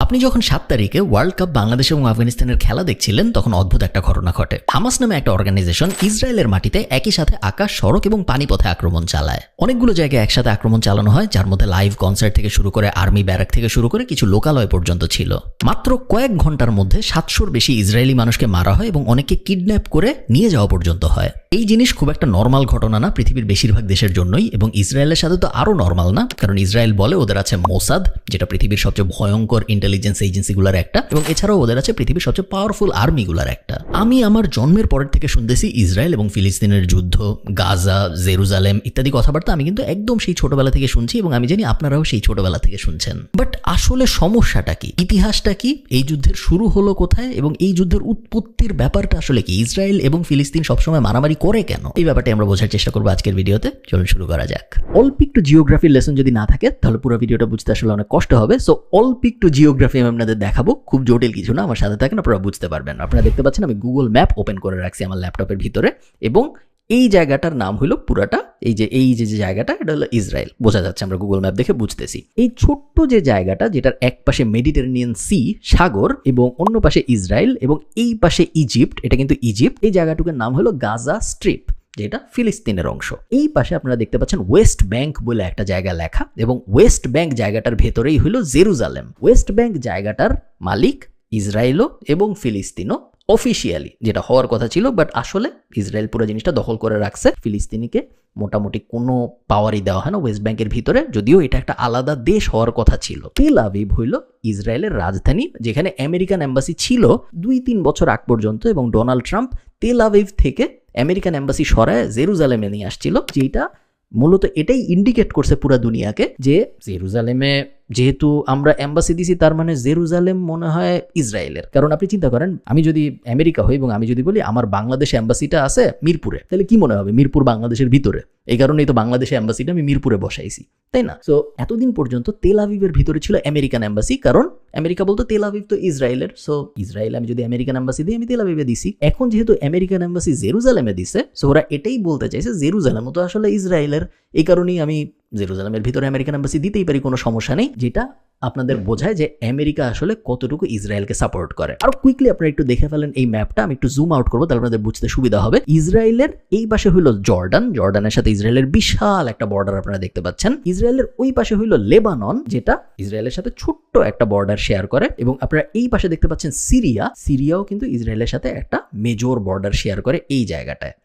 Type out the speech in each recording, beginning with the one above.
আপনি যখন 7 তারিখে ওয়ার্ল্ড কাপ বাংলাদেশ এবং আফগানিস্তানের খেলা দেখছিলেন তখন অদ্ভুত একটা ঘটনা ঘটে। হামাস নামে একটা অর্গানাইজেশন ইসরায়েলের মাটিতে একই সাথে আকাশ, সড়ক এবং পানিপথে আক্রমণ চালায়। অনেকগুলো জায়গায় একসাথে আক্রমণ চালানো হয়, যার মধ্যে লাইভ কনসার্ট থেকে শুরু করে আর্মি ব্যারাক থেকে শুরু করে কিছু লোকালয় পর্যন্ত ছিল। মাত্র কয়েক ঘন্টার মধ্যে 700-র বেশি ইসরায়েলি মানুষকে মারা হয় এবং অনেককে কিডন্যাপ করে নিয়ে যাওয়া পর্যন্ত হয়। এই জিনিস খুব একটা নর্মাল ঘটনা না পৃথিবীর বেশিরভাগ দেশের জন্যই, এবং ইসরায়েলের সাথে তো আরো নর্মাল না, কারণ ইসরায়েল বলে ওদের আছে মোসাদ, যেটা পৃথিবীর সবচেয়ে ভয়ঙ্কর ইন্টেলিজেন্স এজেন্সিগুলোর একটা, এবং এছাড়াও ওদের আছে পৃথিবীর সবচেয়ে পাওয়ারফুল আর্মিগুলোর একটা। আমি আমার জন্মের পরের থেকে শুনতেছি ইসরায়েল এবং ফিলিস্তিনের যুদ্ধ, গাজা, জেরুজালেম ইত্যাদি কথাবার্তা আমি কিন্তু একদম সেই ছোটবেলা থেকে শুনছি, এবং আমি জানি আপনারাও সেই ছোটবেলা থেকে শুনছেন। বাট আসলে সমস্যাটা কি, ইতিহাসটা কি, এই যুদ্ধের শুরু হলো কোথায় এবং এই যুদ্ধের উৎপত্তির ব্যাপারটা আসলে কি, ইসরায়েল এবং ফিলিস্তিন সবসময় মারামারি করে কেন, এই ব্যাপারটা আমরা বোঝার চেষ্টা করবো আজকের ভিডিওতে। চলুন শুরু করা যাক। অল্প একটু জিওগ্রাফির লেসন যদি না থাকে তাহলে পুরো ভিডিওটা বুঝতে আসলে অনেক কষ্ট হবে। সো অল্প একটু জিওগ্রাফি আমি আপনাদের দেখাবো, খুব জটিল কিছু না, আমার সাথে থাকেন, আপনারা বুঝতে পারবেন। আপনারা দেখতে পাচ্ছেন আমি গুগল ম্যাপ ওপেন করে রাখছি আমার ল্যাপটপের ভিতরে, এবং এই জায়গাটার নাম হলো পুরাটা, এই যে জায়গাটা, এটা হলো ইসরায়েল। বোঝা যাচ্ছে, আমরা গুগল ম্যাপ দেখে বুঝতেছি। এই ছোট্ট যে জায়গাটা, যেটার এক পাশে মেডিটেরেনিয়ান সি সাগর এবং অন্য পাশে ইসরায়েল এবং এই পাশে ইজিপ্ট, এটা কিন্তু ইজিপ্ট, এই জায়গাটুকুর নাম হলো গাজা স্ট্রিপ, যেটা ফিলিস্তিনের অংশ। এই পাশে আপনারা দেখতে পাচ্ছেন ওয়েস্ট ব্যাংক বলে একটা জায়গা লেখা, এবং ওয়েস্ট ব্যাংক জায়গাটার ভেতরেই হলো জেরুজালেম। ওয়েস্ট ব্যাংক জায়গাটার মালিক ইসরায়েলও এবং ফিলিস্তিনও অফিসিয়ালি, যেটা হওয়ার কথা ছিল, বাট আসলে ইসরায়েল পুরো জিনিসটা দখল করে রাখছে। ফিলিস্তিনিকে মোটামুটি কোনো পাওয়ারই দেওয়া হয় না ওয়েস্ট ব্যাংকের ভিতরে, যদিও এটা একটা আলাদা দেশ হওয়ার কথা ছিল। তেল আভিভ হইল ইসরায়েলের রাজধানী, যেখানে আমেরিকান এম্বাসি ছিল 2-3 বছর আগ পর্যন্ত, এবং ডোনাল্ড ট্রাম্প তেল আভিভ থেকে আমেরিকান এম্বাসি সরায় জেরুজালেমে নিয়ে আসছিল, যেটা মূলত এটাই ইন্ডিকেট করছে পুরো দুনিয়াকে যে জেরুজালেমে যেহেতু আমরা এম্বাসি দিছি, তার মানে জেরুজালেম মনে হয় ইসরায়েলের। কারণ আপনি চিন্তা করেন, আমি যদি আমেরিকা হই এবং আমি যদি বলি আমার বাংলাদেশে এম্বাসিটা আছে মিরপুরে, তাহলে কি মনে হবে মিরপুর বাংলাদেশের ভিতরে? এই কারণেই তো বাংলাদেশে এম্বাসিটা আমি মিরপুরে বসাইছি, তাই না? সো এতদিন পর্যন্ত তেল আভিভের ভিতরে ছিল আমেরিকান এম্বাসি, কারণ আমেরিকা বলতো তেল আভিভ তো ইসরায়েলের। সো ইসরায়েল আমি যদি আমেরিকান এম্বাসি দিই, আমি তেল আভিভে দিছি। এখন যেহেতু আমেরিকান এম্বাসি জেরুজালেমে দিছে, সো ওরা এটাই বলতে চাইছে জেরুজালেমও তো আসলে ইসরায়েলের। এই কারণেই আমি জেরুজালেমের ভিতরে আমেরিকান এম্বাসি দিতেই পারি, কোনো সমস্যা নেই, যেটা আপনাদের বোঝায় যে আমেরিকা আসলে কতটুকু ইসরায়েলকে সাপোর্ট করে। আর কুইকলি আপনারা একটু দেখে ফেলেন এই ম্যাপটা, আমি একটু জুম আউট করবো তাহলে আপনাদের বুঝতে সুবিধা হবে। ইসরায়েলের এই পাশে হইল জর্ডান, জর্ডানের সাথে ইসরায়েলের বিশাল একটা বর্ডার আপনারা দেখতে পাচ্ছেন। ইসরায়েলের ওই পাশে হইল লেবানন, যেটা ইসরায়েলের সাথে ছোট্ট একটা বর্ডার শেয়ার করে, এবং আপনারা এই পাশে দেখতে পাচ্ছেন সিরিয়া, সিরিয়াও কিন্তু ইসরায়েলের সাথে একটা মেজর বর্ডার শেয়ার করে এই জায়গাটায়,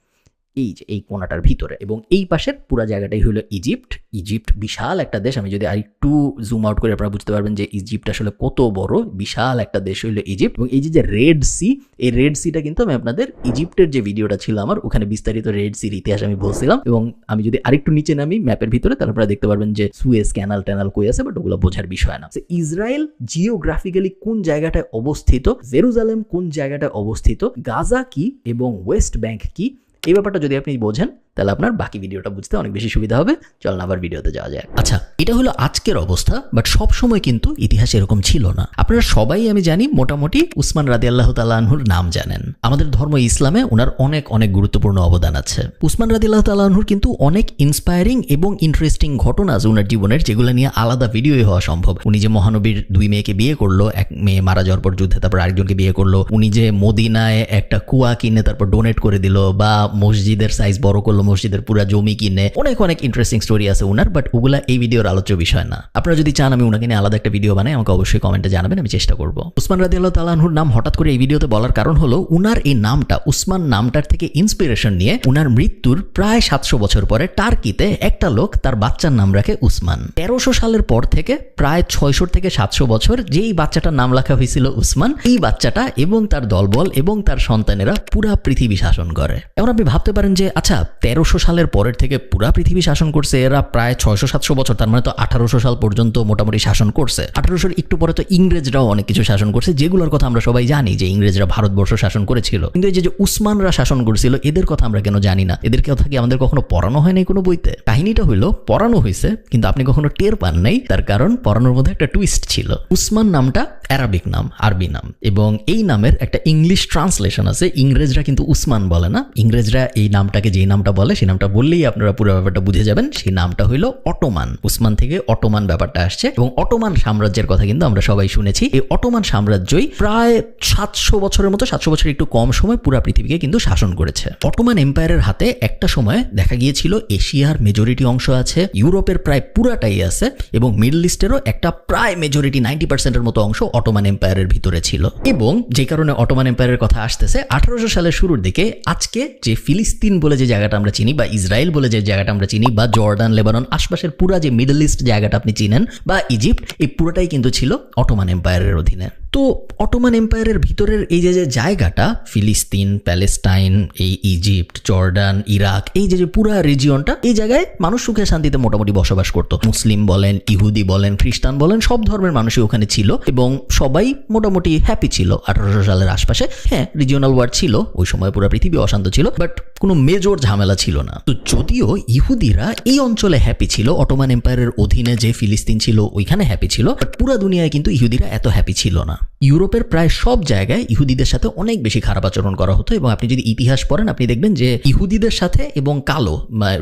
এই যে এই কোণাটার ভিতরে। এবং এই পাশের পুরো জায়গাটাই হলো ইজিপ্ট। ইজিপ্ট বিশাল একটা দেশ, আমি যদি আরেকটু জুম আউট করে আপনারা বুঝতে পারবেন যে ইজিপ্ট আসলে কত বড়, বিশাল একটা দেশ হইলো ইজিপ্ট। এবং এই যে রেড সি, এই রেড সিটা কিন্তু আমি আপনাদের ইজিপ্টের যে ভিডিওটা ছিল আমার, ওখানে বিস্তারিত রেড সির ইতিহাস আমি বলছিলাম। এবং আমি যদি আরেকটু নিচে নামি ম্যাপের ভিতরে, তাহলে আপনারা দেখতে পারবেন যে সুয়েজ ক্যানাল ট্যানাল কই আছে, বাট ওগুলো বোঝার বিষয় না। ইসরায়েল জিওগ্রাফিক্যালি কোন জায়গাটায় অবস্থিত, জেরুজালেম কোন জায়গাটায় অবস্থিত, গাজা কি এবং ওয়েস্ট ব্যাংক কি, এই ব্যাপারটা যদি আপনি বোঝেন তাহলে আপনার বাকি ভিডিওটা বুঝতে অনেক বেশি সুবিধা হবে। চলুন আবার ভিডিওতে যাওয়া যায়। আচ্ছা, এটা হলো আজকের অবস্থা, বাট সব সময় কিন্তু ইতিহাস এরকম ছিল না। আপনারা সবাই আমি জানি মোটামুটি উসমান রাদিয়াল্লাহু তাআলা আনহুর নাম জানেন। আমাদের ধর্ম ইসলামে ওনার অনেক অনেক গুরুত্বপূর্ণ অবদান আছে। উসমান রাদিয়াল্লাহু তাআলা আনহুর কিন্তু অনেক ইন্সপায়ারিং এবং ইন্টারেস্টিং ঘটনা আছে ওনার জীবনের, যেগুলো নিয়ে আলাদা ভিডিওই হওয়া সম্ভব। উনি যে মহানবীর 2 মেয়েকে বিয়ে করলো, এক মেয়ে মারা যাওয়ার পর যুদ্ধে তারপর আরেকজনকে বিয়ে করলো, উনি যে মদিনায় একটা কুয়া কিনে তারপর ডোনেট করে দিল, বা মসজিদের সাইজ বড় করলো, মসজিদের পুরা জমি কিনে, অনেক অনেক ইন্টারেস্টিং স্টোরি আছে উনার, বাট ওগুলা এই ভিডিওর আলোচ্য বিষয় না। আপনারা যদি চান আমি উনাকে নিয়ে আলাদা একটা ভিডিও বানাই, আমাকে অবশ্যই কমেন্টে জানাবেন, আমি চেষ্টা করব। উসমান রাদিয়াল্লাহু তাআলা আনহুর নাম হঠাৎ করে এই ভিডিওতে বলার কারণ হলো উনার এই নামটা, উসমান নামটার থেকে ইন্সপিরেশন নিয়ে উনার মৃত্যুর প্রায় 700 বছর পরে টার্কিতে একটা লোক তার বাচ্চার নাম রাখে উসমান। 1300 সালের পর থেকে প্রায় 600 থেকে 700 বছর যেই বাচ্চাটার নাম রাখা হয়েছিল উসমান, এই বাচ্চাটা এবং তার দলবল এবং তার সন্তানেরা পুরা পৃথিবী শাসন করে। এখন আপনি ভাবতে পারেন যে আচ্ছা, 1300 সালের পরের থেকে পুরা পৃথিবী শাসন করছে এরা প্রায় 600-700 বছর, তার মানে তো 1800 সাল পর্যন্ত মোটামুটি শাসন করছে। 1800-র একটু পরে তো ইংরেজরাও অনেক কিছু শাসন করছে, যেগুলোর কথা আমরা সবাই জানি যে ইংরেজরা ভারতবর্ষ শাসন করেছিল। কিন্তু এই যে উসমানরা শাসন করছিল, এদের কথা আমরা কেন জানি না? এদের কথা কি আমাদের কখনো পড়ানো হয় নাই কোনো বইতে? কাহিনীটা হইলো পড়ানো হয়েছে, কিন্তু আপনি কখনো টের পান নাই। তার কারণ পড়ানোর মধ্যে একটা টুইস্ট ছিল। উসমান নামটা অ্যারাবিক নাম, আরবি নাম, এবং এই নামের একটা ইংলিশ ট্রান্সলেশন আছে। ইংরেজরা কিন্তু উসমান বলে না, ইংরেজরা এই নামটাকে যেই নামটা বলে সেই নামটা বললেই আপনারা পুরো ব্যাপারটা বুঝে যাবেন। সেই নামটা হইল অটোমান। উসমান থেকে অটোমান ব্যাপারটা আসছে, এবং অটোমান সাম্রাজ্যের কথা কিন্তু আমরা সবাই শুনেছি। এই অটোমান সাম্রাজ্যই প্রায় 700 বছরের মতো, 700 বছর একটু কম সময় পুরো পৃথিবীকে কিন্তু শাসন করেছে। অটোমান এম্পায়ারের হাতে একটা সময় দেখা গিয়েছিল এশিয়ার মেজরিটি অংশ আছে, ইউরোপের প্রায় পুরাটাই আছে, এবং মিডল ইস্টেরও একটা প্রায় মেজরিটি 90% মতো অংশ অটোমান এম্পায়ারের ভিতরে ছিল। এবং যে কারণে অটোমান এম্পায়ারের কথা আসতেছে 1800 সালের শুরুর দিকে আজকে যে ফিলিস্তিন বলে যে জায়গাটা আমরা চিনি, বা ইসরায়েল বলে যে জায়গাটা আমরা চিনি, বা জর্ডান, লেবানন, আশপাশের পুরা যে মিডল ইস্ট জায়গাটা আপনি চিনেন, বা ইজিপ্ট, এই পুরোটাই কিন্তু ছিল অটোমান এম্পায়ারের অধীনে। তো অটোমান এম্পায়ারের ভিতরের এই যে জায়গাটা, ফিলিস্তিন, প্যালেস্টাইন, এই ইজিপ্ট, জর্ডান, ইরাক, এই যে পুরা রিজিয়নটা, এই জায়গায় মানুষ সুখে শান্তিতে মোটামুটি বসবাস করত। মুসলিম বলেন, ইহুদি বলেন, খ্রিস্টান বলেন, সব ধর্মের মানুষই ওখানে ছিল, এবং সবাই মোটামুটি হ্যাপি ছিল 1800 সালের আশপাশে। হ্যাঁ, রিজিওনাল ওয়ার ছিল, ওই সময় পুরো পৃথিবী অশান্ত ছিল, বাট কোনো মেজর ঝামেলা ছিল না। তো যদিও ইহুদিরা এই অঞ্চলে হ্যাপি ছিল, অটোমান এম্পায়ারের অধীনে যে ফিলিস্তিন ছিল ওইখানে হ্যাপি ছিল, বাট পুরো দুনিয়ায় কিন্তু ইহুদিরা এত হ্যাপি ছিল না। ইউরোপের প্রায় সব জায়গায় ইহুদিদের সাথে অনেক বেশি খারাপ আচরণ করা হতো, এবং আপনি যদি ইতিহাস পড়েন আপনি দেখবেন যে ইহুদিদের সাথে এবং কালো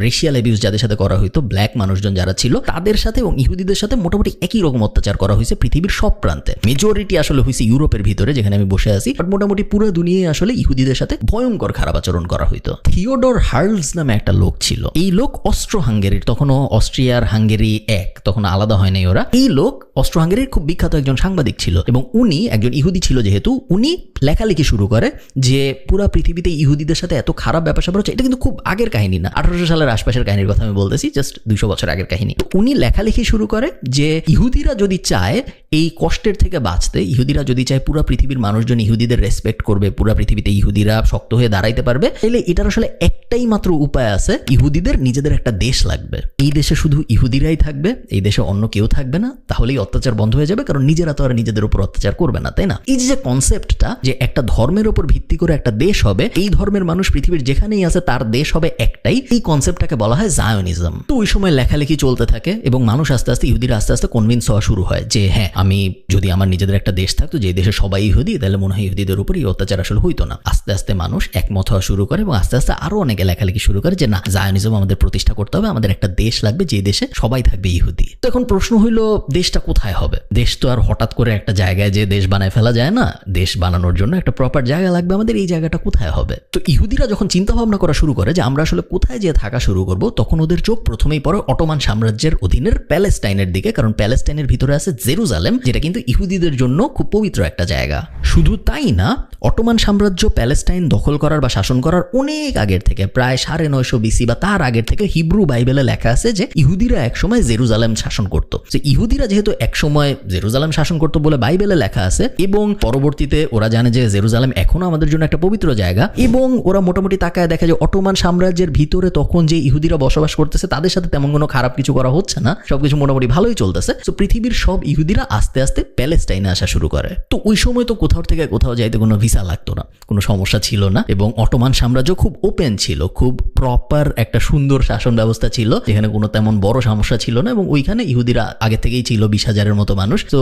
রেশিয়াল অ্যাবিউজ যাদের সাথে করা হইতো, ব্ল্যাক মানুষজন যারা ছিল তাদের সাথে এবং ইহুদিদের সাথে মোটামুটি একই রকম অত্যাচার করা হয়েছে পৃথিবীর সব প্রান্তে। মেজরিটি আসলে হয়েছে ইউরোপের ভিতরে, যেখানে আমি বসে আছি, বাট মোটামুটি পুরো দুনিয়ায় আসলে ইহুদিদের সাথে ভয়ঙ্কর খারাপ আচরণ করা হইতো। থিওডর হার্লস নামে একটা লোক ছিল। এই লোক অস্ট্রো হাঙ্গেরির, তখনও অস্ট্রিয়ার হাঙ্গেরি এক, তখন আলাদা হয় নাই ওরা। এই লোক অস্ট্রো হাঙ্গেরির খুব বিখ্যাত একজন সাংবাদিক ছিল, এবং উনি একজন ইহুদি ছিল যেহেতু, উনি লেখালেখি শুরু করে যে পুরা পৃথিবীতে ইহুদিদের সাথে এত খারাপ ব্যাপার স্যাপার হচ্ছে। এটা কিন্তু খুব আগের কাহিনী না, 1800 সালের আশপাশের কাহিনীর কথা আমি বলতেছি, জাস্ট 200 বছর আগের কাহিনী। উনি লেখালেখি শুরু করে যে ইহুদিরা যদি চায় এই কষ্টের থেকে বাঁচতে, ইহুদিরা যদি চায় পুরা পৃথিবীর মানুষজন ইহুদিদের রেসপেক্ট করবে, পুরা পৃথিবীতে ইহুদিরা শক্ত হয়ে দাঁড়াইতে পারবে, তাহলে এটার আসলে একটাই মাত্র উপায় আছে, ইহুদিদের নিজেদের একটা দেশ লাগবে। এই দেশে শুধু ইহুদিরাই থাকবে, এই দেশে অন্য কেউ থাকবে না, তাহলেই অত্যাচার বন্ধ হয়ে যাবে, কারণ নিজেরা তো আর নিজেদের উপর অত্যাচার করবে না, তাই না? এই যে কনসেপ্টটা যে একটা ধর্মের উপর ভিত্তি করে একটা দেশ হবে, এই ধর্মের মানুষ পৃথিবীর যেখানেই আছে তার দেশ হবে একটাই, এই কনসেপ্টটাকে বলা হয় জায়োনিজম। তো ওই সময় লেখালেখি চলতে থাকে, এবং মানুষ আস্তে আস্তে, ইহুদিরা আস্তে আস্তে কনভিন্স হওয়া শুরু হয় যে হ্যাঁ, আমি যদি আমার নিজেদের একটা দেশ থাকতো যে দেশে সবাই ইহুদি, তাহলে মনে হয় ইহুদিদের উপর এই অত্যাচার আসলে হইতো না। আস্তে আস্তে মানুষ একমত হওয়া শুরু করে, এবং আস্তে আস্তে আরো অনেকে লেখালেখি শুরু করে যে না, জায়োনিজম আমাদের প্রতিষ্ঠা করতে হবে, আমাদের একটা দেশ লাগবে যে দেশে সবাই থাকবে ইহুদি। তো এখন প্রশ্ন হইলো, দেশটা কোথায় হবে? দেশ তো আর হঠাৎ করে একটা জায়গায় যে দেশ বানায় ফেলা যায় না, দেশ বানানোর জন্য একটা প্রপার জায়গা লাগবে আমাদের, এই জায়গাটা কোথায় হবে? তো ইহুদিরা যখন চিন্তা ভাবনা করা শুরু করে যে আমরা আসলে কোথায় যেয়ে থাকা শুরু করব, তখন ওদের চোখ প্রথমেই পড়ে অটোমান সাম্রাজ্যের অধীনের প্যালেস্টাইনের দিকে, কারণ প্যালেস্টাইনের ভিতরে আছে জেরুজালেম, যেটা কিন্তু ইহুদিদের জন্য খুব পবিত্র একটা জায়গা। শুধু তাই না, অটোমান সাম্রাজ্য প্যালেস্টাইন দখল করার বা শাসন করার অনেক আগের থেকে, প্রায় 950 BC বা তার আগের থেকে হিব্রু বাইবেলে লেখা আছে যে ইহুদিরা একসময় জেরুজালেম শাসন করত। যে ইহুদিরা যেহেতু একসময় জেরুজালেম শাসন করত বলে বাইবেলে লেখা আছে, এবং পরবর্তীতে ওরা জানে যে জেরুজালেম এখনো আমাদের জন্য একটা পবিত্র জায়গা, এবং ওরা মোটামুটি তাকায় দেখে যে অটোমান সাম্রাজ্যের ভিতরে তখন যে ইহুদিরা বসবাস করতেছে তাদের সাথে তেমন কোনো খারাপ কিছু করা হচ্ছে না, সবকিছু মোটামুটি ভালোই চলতেছে। তো পৃথিবীর সব ইহুদিরা আস্তে আস্তে প্যালেস্টাইনে আসা শুরু করে। তো ওই সময় তো কোথাও থেকে কোথাও যাইতে কোনো ভিসা লাগতো না, কোনো সমস্যা ছিল না, এবং অটোমান সাম্রাজ্য খুব ওপেন ছিল, খুব প্রপার একটা সুন্দর শাসন ব্যবস্থা ছিল, যেখানে কোনো তেমন বড় সমস্যা ছিল না, এবং ওইখানে ইহুদিরা আগে থেকেই ছিল 20,000-এর মতো মানুষ। তো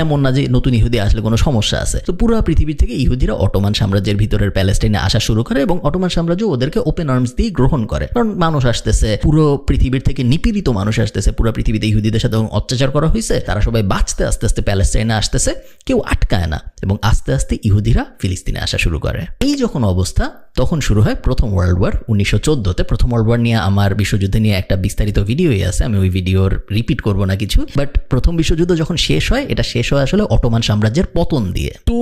এমন না যে নতুন ইহুদি আসলে কোনো সমস্যা আছে। তো পুরো পৃথিবী থেকে ইহুদিরা অটোমান সাম্রাজ্যের ভিতরের প্যালেস্টাইনে আসা শুরু করে, এবং অটোমান সাম্রাজ্য ওদেরকে ওপেন আর্মস দিয়ে গ্রহণ করে, কারণ মানুষ আসতেছে, পুরো পৃথিবীর থেকে নিপীড়িত মানুষ আসতেছে, পুরো পৃথিবীতে ইহুদিদের সাথে অত্যাচার করা হয়েছে, তারা সবাই বাঁচতে আস্তে আস্তে প্যালেস্টাইনে আসতেছে, কেউ আটকায় না, এবং আস্তে আস্তে ইহুদিরা ফিলিস্তিনে আসা শুরু করে। এই যখন অবস্থা, তখন শুরু হয় প্রথম ওয়ার্ল্ড ওয়ার 1914-তে। প্রথম ওয়ার্ল্ড ওয়ার নিয়ে আমার বিশ্বযুদ্ধ নিয়ে একটা বিস্তারিত ভিডিওই আছে, আমি ওই ভিডিওর রিপিট করব না কিছু, বাট প্রথম বিশ্বযুদ্ধ যখন শেষ হয়, এটা শেষ হয় আসলে অটোমান সাম্রাজ্যের পতন দিয়ে। তো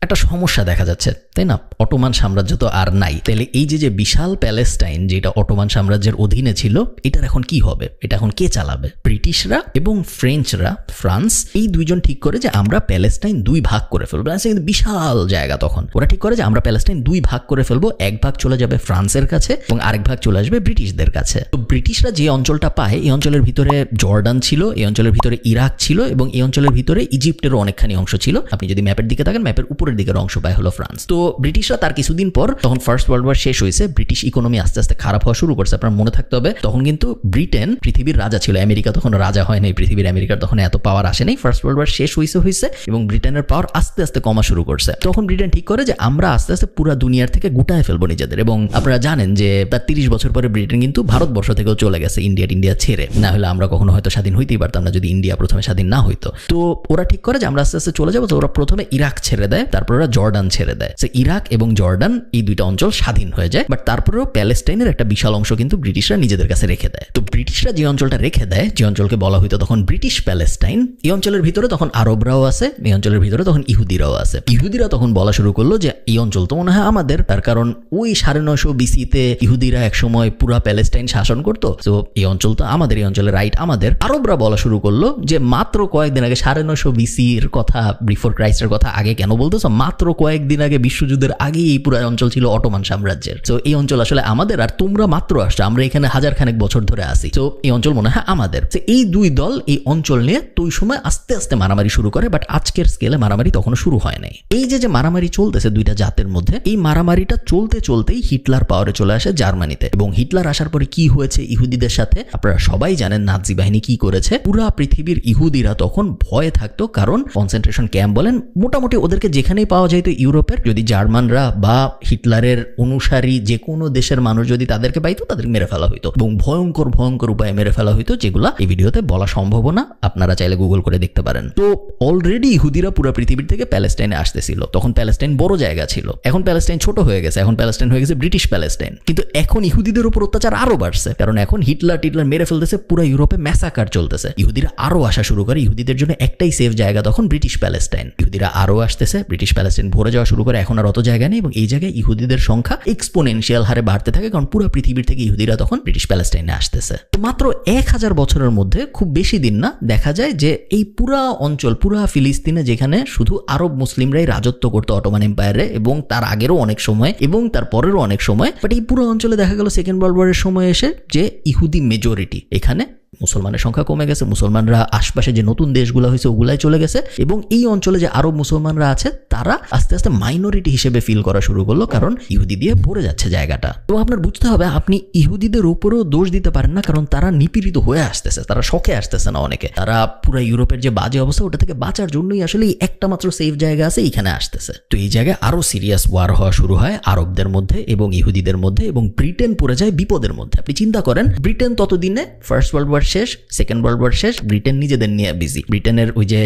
একটা সমস্যা দেখা যাচ্ছে, তাই না? অটোমান সাম্রাজ্য তো আর নাই, তাহলে এই যে বিশাল প্যালেস্টাইন যেটা অটোমান সাম্রাজ্যের অধীনে ছিল, এটার এখন কি হবে? এটা এখন কে চালাবে? ব্রিটিশরা এবং ফ্রেঞ্চরা, ফ্রান্স, এই দুইজন ঠিক করে যে আমরা প্যালেস্টাইন 2 ভাগ করে ফেলবো। কিন্তু বিশাল জায়গা, তখন ওরা ঠিক করে যে আমরা প্যালেস্টাইন 2 ভাগ করে ফেলবো, এক ভাগ চলে যাবে ফ্রান্সের কাছে এবং আরেক ভাগ চলে আসবে ব্রিটিশদের কাছে। তো ব্রিটিশরা যে অঞ্চলটা পায়, এই অঞ্চলের ভিতরে জর্ডান ছিল, এই অঞ্চলের ভিতরে ইরাক ছিল, এবং এই অঞ্চলের ভিতরে ইজিপ্টেরও অনেকখানি অংশ ছিল। আপনি যদি ম্যাপের দিকে তাকান, ম্যাপের উপরে উপরের দিকের অংশ পায় হলো ফ্রান্স। তো ব্রিটিশরা তার কিছুদিন পর, তখন ফার্স্ট ওয়ার্ল্ড ওয়ার শেষ হয়েছে, ব্রিটিশ ইকোনমি আস্তে আস্তে খারাপ হওয়া শুরু করছে। আপনার মনে থাকতে হবে তখন কিন্তু ব্রিটেন পৃথিবীর রাজা ছিল, আমেরিকা তখন রাজা হয় নাই পৃথিবীর, আমেরিকার তখন এত পাওয়ার আসে নাই। ফার্স্ট ওয়ার্ল্ড ওয়ার শেষ হয়েছে এবং ব্রিটেনের পাওয়ার আস্তে আস্তে কমা শুরু করছে। তখন ব্রিটেন ঠিক করে যে আমরা আস্তে আস্তে পুরো দুনিয়ার থেকে গুটায় ফেলবো নিজেদের। এবং আপনারা জানেন যে তার 30 বছর পরে ব্রিটেন কিন্তু ভারতবর্ষ থেকেও চলে গেছে ইন্ডিয়া ছেড়ে, না হলে আমরা কখনো হয়তো স্বাধীন হইতেই পারতাম না যদি ইন্ডিয়া প্রথমে স্বাধীন না হইতো। তো ওরা ঠিক করে যে আমরা আস্তে আস্তে চলে যাবো। তো ওরা প্রথমে ইরাক ছেড়ে দেয়, তারপর ওরা জর্ডান ছেড়ে দেয়। ইরাক এবং জর্ডান এই দুইটা অঞ্চল স্বাধীন হয়ে যায়, বাট তারপরেও প্যালেস্টাইনের একটা বিশাল অংশ কিন্তু ব্রিটিশরা নিজেদের কাছে রেখে দেয়। তো ব্রিটিশরা যে অঞ্চলটা রেখে দেয়, যে অঞ্চলকে বলা হইতো তখন ব্রিটিশ প্যালেস্টাইন, এই অঞ্চলের ভিতরে তখন আরবরাও আছে, এই অঞ্চলের ভিতরে তখন ইহুদিরাও আছে। ইহুদিরা তখন বলা শুরু করলো যে এই অঞ্চল তো মনে হয় আমাদের, তার কারণ ওই 950 BC-তে ইহুদিরা একসময় পুরা প্যালেস্টাইন শাসন করতো, তো এই অঞ্চল তো আমাদের, এই অঞ্চলের রাইট আমাদের। আরবরা বলা শুরু করলো যে মাত্র কয়েকদিন আগে 950 BC-র কথা, বিফোর ক্রাইস্টের কথা আগে কেন বলতেছো, মাত্র কয়েকদিন আগে বিশ্বযুদ্ধের আগে এই পুরো অঞ্চল ছিল অটোমান সাম্রাজ্যের। তো এই অঞ্চল আসলে আমাদের, আর তোমরা মাত্র আসছো, আমরা এখানে হাজার খানেক বছর ধরে আসি, তো এই অঞ্চল মনে হয় আমাদের। তো এই দুই দল এই অঞ্চল নিয়ে তো ওই সময় আস্তে আস্তে মারামারি শুরু করে, বাট আজকের স্কেলে মারামারি তখনও শুরু হয় নাই। এই যে মারামারি চলতেছে দুইটা জাতের মধ্যে, এই মারামারিটা চলতে চলতেই হিটলার পাওয়ারে চলে আসে জার্মানিতে। এবং হিটলার আসার পরে কি হয়েছে ইহুদিদের সাথে আপনারা সবাই জানেন, নাজি বাহিনী কি করেছে। পুরা পৃথিবীর ইহুদিরা তখন ভয়ে থাকতো, কারণ কনসেন্ট্রেশন ক্যাম্প বলেন, মোটামুটি ওদেরকে যেখানেই পাওয়া যায়, তো ইউরোপের যদি জার্মানরা বা হিটলারের অনুসারী যে কোনো দেশের মানুষ যদি তাদেরকে পাইতো, তাদেরকে মেরে ফেলা হইতো এবং ভয়ঙ্কর ভয়ঙ্কর উপায়ে মেরে ফেলা হইতো, যেগুলা এই ভিডিওতে বলা সম্ভব না, আপনারা চাইলে গুগল করে দেখতে পারেন। তো অলরেডি ইহুদিরা পুরো পৃথিবীর থেকে প্যালেস্টাইনে আসতেছিল। তখন প্যালেস্টাইন বড় জায়গা ছিল, এখন প্যালেস্টাইন ছোট হয়ে গেছে, এখন প্যালেস্টাইন হয়ে গেছে ব্রিটিশ প্যালেস্টাইন। কিন্তু এখন ইহুদিদের উপর অত্যাচার আরো বাড়ছে, কারণ এখন হিটলার মেরে ফেলতেছে, পুরো ইউরোপে ম্যাসাকার চলতেছে। ইহুদিরা আরো আসা শুরু করে, ইহুদিদের জন্য একটাই সেফ জায়গা তখন ব্রিটিশ প্যালেস্টাইন। ইহুদিরা আরো আসতেছে, ব্রিটিশ প্যালেস্টাইন ভরে যাওয়া শুরু করে, এখন আর অত জায়গা নেই এবং এই জায়গায় ইহুদিদের সংখ্যা এক্সপোনেনশিয়াল হারে বাড়তে থাকে, কারণ পুরো পৃথিবীর থেকে ইহুদিরা তখন ব্রিটিশ প্যালেস্টাইনে আসতেছে। তো মাত্র 1000 বছরের মধ্যে, খুব বেশি দিন না, দেখা যায় যে এই পুরা অঞ্চল, পুরা ফিলিস্তিনে, যেখানে শুধু আরব মুসলিমরাই রাজত্ব করতো অটোমান এম্পায়ারে, এবং তার আগেরও অনেক সময় এবং তার পরেরও অনেক সময়, বাট এই পুরো অঞ্চলে দেখা গেল সেকেন্ড ওয়ার্ল্ড ওয়ারের সময় এসে যে ইহুদি মেজরিটি, এখানে মুসলমানের সংখ্যা কমে গেছে, মুসলমানরা আশপাশে যে নতুন দেশগুলো হয়েছে ওগুলাই চলে গেছে, এবং এই অঞ্চলে যে আরব মুসলমানরা আছে তারা আস্তে আস্তে মাইনরিটি হিসেবে ফিল করা শুরু করলো, কারণ ইহুদি দিয়ে ভরে যাচ্ছে জায়গাটা। তো আপনার বুঝতে হবে, আপনি ইহুদিদের উপরেও দোষ দিতে পারেন না, কারণ তারা নিপীড়িত হয়ে আসতেছে, তারা শখে আসতেছে না অনেকে, তারা পুরো ইউরোপের যে বাজে অবস্থা ওটা থেকে বাঁচার জন্যই আসলে একটা মাত্র সেফ জায়গা আছে, এইখানে আসতেছে। তো এই জায়গায় আরো সিরিয়াস ওয়ার হওয়া শুরু হয় আরবদের মধ্যে এবং ইহুদিদের মধ্যে, এবং ব্রিটেন পড়ে যায় বিপদের মধ্যে। আপনি চিন্তা করেন, ব্রিটেন ততদিনে ফার্স্ট ওয়ার্ল্ড ওয়ার শেষ, সেকেন্ড ওয়ার্ল্ড ওয়ার শেষ, ব্রিটেন নিজেদের নিয়ে বিজি। ব্রিটেনের ওই যে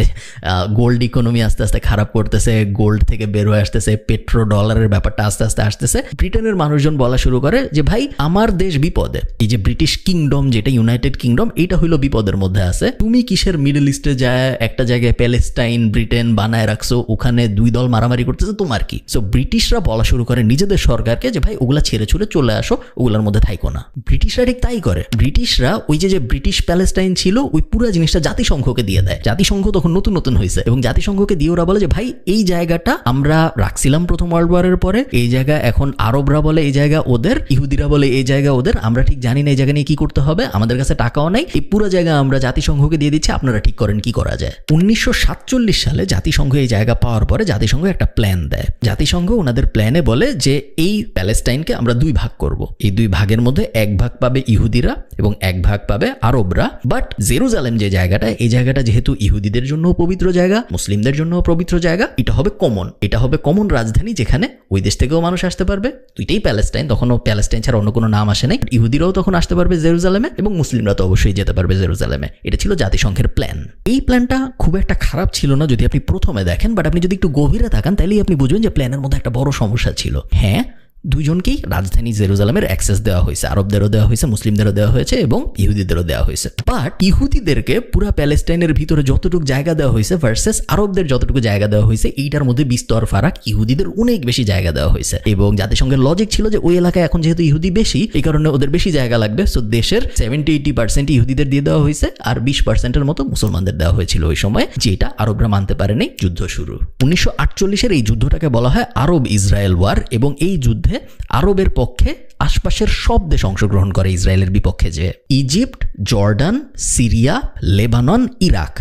গোল্ড ইকোনমি আস্তে আস্তে খারাপ করতেছে, গোল্ড থেকে বের হয়ে আসতেছে, পেট্রো ডলারের ব্যাপারটা আস্তে আস্তে আসতেছে। ব্রিটেনের মানুষজন বলা শুরু করে যে ভাই আমার দেশ বিপদে, এই যে ব্রিটিশ কিংডম যেটা ইউনাইটেড কিংডম, এইটা হইলো বিপদের মধ্যে আছে, তুমি কিসের মিডল ইস্টে যায় একটা জায়গায় প্যালেস্টাইন ব্রিটেন বানায় রাখছো, ওখানে দুই দল মারামারি করতেছে, তোমার কি? সো ব্রিটিশরা বলা শুরু করে নিজেদের সরকারকে যে ভাই ওগুলা ছেড়ে ছুড়ে চলে আসো, ওগুলার মধ্যে থাইকো না। ব্রিটিশরা ঠিক তাই করে। ব্রিটিশরা ওই যে ব্রিটিশ প্যালেস্টাইন ছিল ওই পুরো জিনিসটা জাতিসংঘকে দিয়ে দেয়। জাতিসংঘ তখন নতুন নতুন হয়েছে এবং জাতিসংঘকে দিয়ে ওরা বলে যে ভাই এই জায়গাটা আমরা রাখছিলাম প্রথম ওয়ার্ল্ড ওয়ারের পরে, এই জায়গা এখন আরবরা বলে এই জায়গা ওদের, ইহুদিরা বলে এই জায়গা ওদের, আমরা ঠিক জানি না এই জায়গা নিয়ে কি করতে হবে, আমাদের কাছে টাকাও নাই, এই পুরো জায়গা আমরা জাতিসংঘকে দিয়ে দিচ্ছি, আপনারা ঠিক করেন কি করা যায়। 1947 সালে জাতিসংঘ এই জায়গা পাওয়ার পরে জাতিসংঘ একটা প্ল্যান দেয়। জাতিসংঘ ওনাদের প্ল্যানে বলে যে এই প্যালেস্টাইনকে আমরা দুই ভাগ করব, এই দুই ভাগের মধ্যে এক ভাগ পাবে ইহুদিরা এবং এক ভাগ পাবে আরবরা, বাট জেরুজালেম যে জায়গাটা, এই জায়গাটা যেহেতু ইহুদিদের জন্য পবিত্র জায়গা, মুসলিমদের জন্য পবিত্র জায়গা, এটা হবে কমন, এটা হবে কমন রাজধানী, যেখানে ওই দেশ থেকেও মানুষ আসতে পারবে, দুইটাই প্যালেস্টাইন, তখনও প্যালেস্টাইন ছাড়া অন্য কোনো নাম আসে নাই, ইহুদিরাও তখন আসতে পারবে জেরুজালেমে এবং মুসলিমরা তো অবশ্যই যেতে পারবে জেরুজালেমে। এটা ছিল জাতিসংঘের প্ল্যান। এই প্ল্যানটা খুব একটা খারাপ ছিল না যদি আপনি প্রথমে দেখেন, বাট আপনি যদি একটু গভীরে তাকান তাহলেই আপনি বুঝবেন যে প্ল্যানের মধ্যে একটা বড় সমস্যা ছিল। হ্যাঁ, দুইজনকেই রাজধানী জেরুজালেমের অ্যাক্সেস দেওয়া হয়েছে, আরবদেরও দেওয়া হয়েছে, মুসলিমদেরও দেওয়া হয়েছে এবং ইহুদিদেরও দেওয়া হয়েছে, বাট ইহুদিদেরকে পুরো প্যালেস্টাইনের ভিতরে যতটুকু জায়গা দেওয়া হয়েছে ভার্সেস আরবদের যতটুকু জায়গা দেওয়া হয়েছে, এইটার মধ্যে বিস্তর ফারাক, ইহুদিদের অনেক বেশি জায়গা দেওয়া হয়েছে এবং জাতিসংঘের লজিক ছিল যে ওই এলাকায় এখন যেহেতু ইহুদি বেশি, এই কারণে ওদের বেশি জায়গা লাগবে, সো দেশের 70-80% ইহুদিদের দিয়ে দেওয়া হয়েছে আর 20%-এর মতো মুসলমানদের দেওয়া হয়েছিল ওই সময়, যেটা আরবরা মানতে পারেনি। যুদ্ধ শুরু 1948-এর এই যুদ্ধটাকে বলা হয় আরব ইসরায়েল ওয়ার এবং এই যুদ্ধে আরবের পক্ষে আশপাশের সব দেশ অংশগ্রহণ করে ইসরায়েলের বিপক্ষে, যে Egypt, Jordan, Syria, Lebanon, Iraq,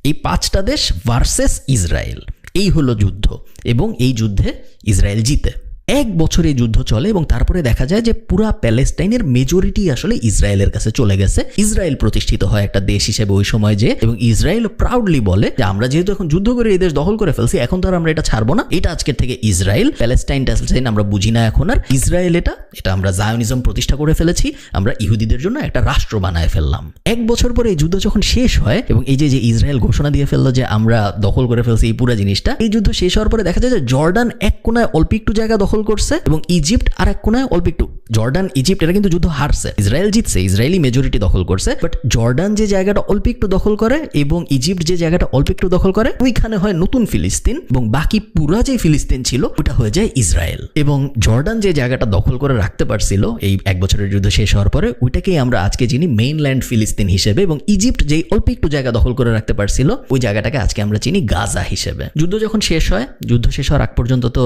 এই 5টা দেশ ভার্সেস ইসরায়েল। এই হলো যুদ্ধ, এবং এই যুদ্ধে ইসরায়েল জিতে। 1 বছর এই যুদ্ধ চলে এবং তারপরে দেখা যায় যে পুরা প্যালেস্টাইনের মেজরিটি আসলে ইসরায়েলের কাছে চলে গেছে। ইসরায়েল প্রতিষ্ঠিত হয় একটা দেশ হিসেবে ওই সময় যে, এবং ইসরায়েল প্রাউডলি বলে যে আমরা যেহেতু এখন যুদ্ধ করে এই দেশ দখল করে ফেলছি, এখন তো আর আমরা এটা ছাড়বো না, এটা আজকের থেকে ইসরায়েল। প্যালেস্টাইন আমরা বুঝি না এখন আর, ইসরায়েল এটা আমরা জায়োনিজম প্রতিষ্ঠা করে ফেলেছি, আমরা ইহুদিদের জন্য একটা রাষ্ট্র বানায় ফেললাম। 1 বছর পরে এই যুদ্ধ যখন শেষ হয় এবং এই যে ইসরায়েল ঘোষণা দিয়ে ফেললো যে আমরা দখল করে ফেলছি এই পুরো জিনিসটা, এই যুদ্ধ শেষ হওয়ার পরে দেখা যায় যে জর্ডান এক কোনায় অল্প একটু জায়গা দখল করছে এবং ইজিপ্ট আর এক কোনায় অল্প একটু। জর্ডান ইজিপ্ট এরা কিন্তু যুদ্ধ হারছে, ইসরায়েল জিতছে, ইসরায়েলি মেজরিটি দখল করছে, বাট জর্ডান যে জায়গাটা অল্প একটু দখল করে এবং ইজিপ্ট যে জায়গাটা অল্প একটু দখল করে, ওইখানে হয় নতুন ফিলিস্তিন, এবং বাকি পুরা যে ফিলিস্তিন ছিল ওটা হয়ে যায় ইসরায়েল। এবং জর্ডান যে জায়গাটা দখল করে রাখতে পারছিল এই 1 বছরের যুদ্ধ শেষ হওয়ার পরে, ওইটাকেই আমরা আজকে চিনি মেইনল্যান্ড ফিলিস্তিন হিসেবে, এবং ইজিপ্ট যেই অল্প একটু জায়গা দখল করে রাখতে পারছিল ওই জায়গাটাকে আজকে আমরা চিনি গাজা হিসেবে। যুদ্ধ যখন শেষ হয়, যুদ্ধ শেষ হওয়ার আগ পর্যন্ত তো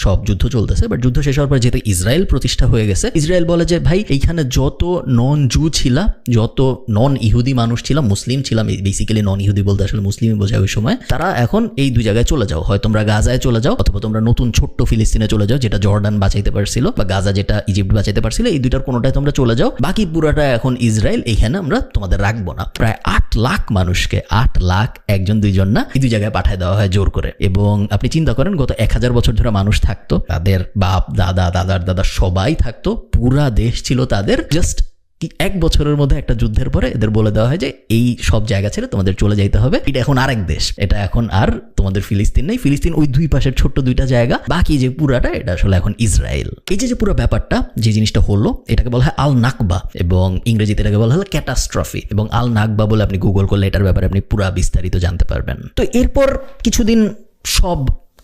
সব যুদ্ধ চলতেছে, বাট যুদ্ধ শেষ হওয়ার পর যেহেতু ইসরায়েল প্রতিষ্ঠা হয়ে গেছে, ইসরায়েল বলে যে ভাই এইখানে যত নন জু ছিলা, যত নন ইহুদি মানুষ ছিলাম, মুসলিম ছিলাম, বেসিক্যালি নন ইহুদি বলতে আসলে মুসলিমই বোঝায় ওই সময়, তারা এখন এই 2 জায়গায় চলে যাও, হয় তোমরা গাজায় চলে যাও অথবা তোমরা নতুন ছোট্ট ফিলিস্তিনে চলে যাও, যেটা জর্ডান বাঁচাইতে পারছিল, বা গাজা যেটা ইজিপ্ট বাঁচাইতে পারছিল, এই দুইটার কোনোটায় তোমরা চলে যাও, বাকি পুরাটা এখন ইসরায়েল, এইখানে আমরা তোমাদের রাখবো না। প্রায় 8 লাখ মানুষকে, 8 লাখ, 1 2 জন না, এই 2 জায়গায় পাঠায় দেওয়া হয় জোর করে। এবং আপনি চিন্তা করেন গত 1000 বছর ধরে মানুষ থাকতো, তাদের বাপ দাদা দাদার দাদা সবাই থাকতো, পুরা দেশ ছিল তাদের। জাস্ট 1 বছরের মধ্যে একটা যুদ্ধের পরে এদের বলে দেওয়া হয় যে এই সব জায়গা ছেড়ে তোমাদের চলে যাইতে হবে, এটা এখন আরেক দেশ, এটা এখন আর তোমাদের ফিলিস্তিন নেই, ফিলিস্তিন ওই 2 পাশের ছোট্ট 2টা জায়গা, বাকি যে পুরাটা এটা আসলে এখন ইসরায়েল। এই যে পুরো ব্যাপারটা, যে জিনিসটা হলো, এটাকে বলা হয় আল নাকবা, এবং ইংরেজিতে এটাকে বলা হয় ক্যাটাস্ট্রফি, এবং আল নাকবা বলে আপনি গুগল করলে এটার ব্যাপারে আপনি পুরা বিস্তারিত জানতে পারবেন। তো এরপর কিছুদিন সব